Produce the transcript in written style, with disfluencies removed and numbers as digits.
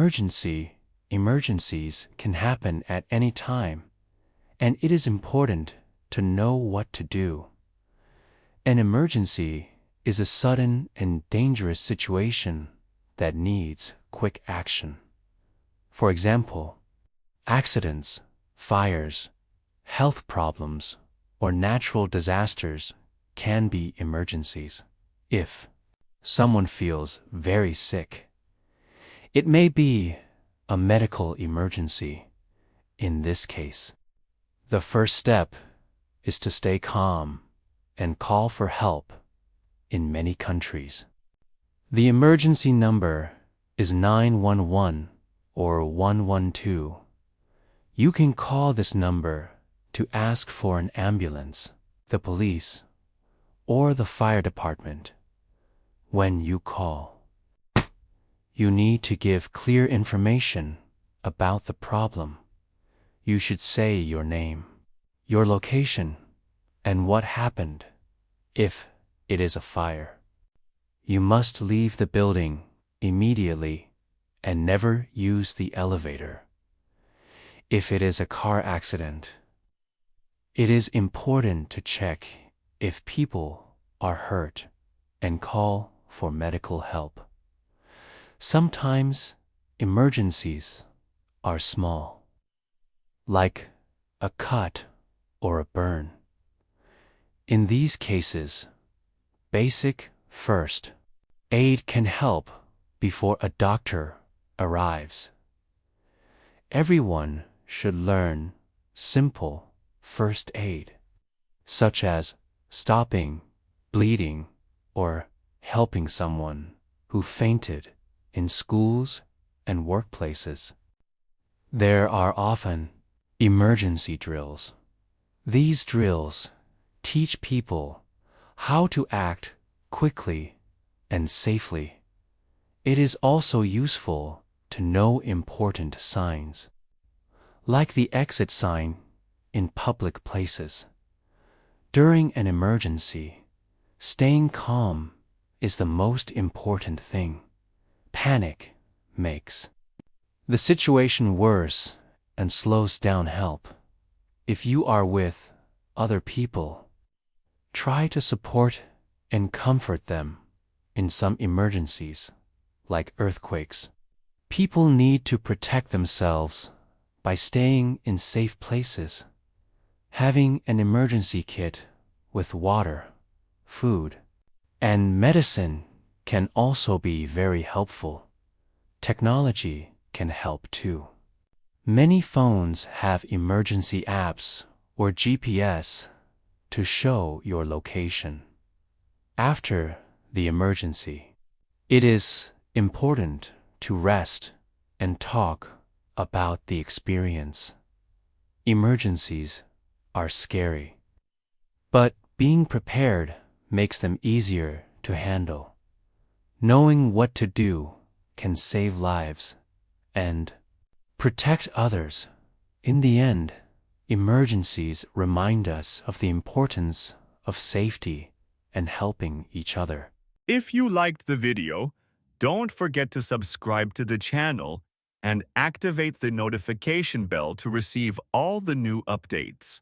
Emergencies can happen at any time, and it is important to know what to do. An emergency is a sudden and dangerous situation that needs quick action. For example, accidents, fires, health problems, or natural disasters can be emergencies. If someone feels very sick, it may be a medical emergency. In this case, the first step is to stay calm and call for help. In many countries, the emergency number is 911 or 112. You can call this number to ask for an ambulance, the police, or the fire department. When you call, you need to give clear information about the problem. You should say your name, your location, and what happened if it is a fire. You must leave the building immediately and never use the elevator. If it is a car accident, it is important to check if people are hurt and call for medical help. Sometimes emergencies are small, like a cut or a burn. In these cases, basic first aid can help before a doctor arrives. Everyone should learn simple first aid, such as stopping bleeding or helping someone who fainted in schools and workplaces. There are often emergency drills. These drills teach people how to act quickly and safely. It is also useful to know important signs, like the exit sign in public places. During an emergency, staying calm is the most important thing. Panic makes the situation worse and slows down help. If you are with other people, try to support and comfort them. In some emergencies, like earthquakes, people need to protect themselves by staying in safe places. Having an emergency kit with water, food, and medicine can also be very helpful. Technology can help too. Many phones have emergency apps or GPS to show your location. After the emergency, it is important to rest and talk about the experience. Emergencies are scary, but being prepared makes them easier to handle. Knowing what to do can save lives and protect others. In the end, emergencies remind us of the importance of safety and helping each other. If you liked the video, don't forget to subscribe to the channel and activate the notification bell to receive all the new updates.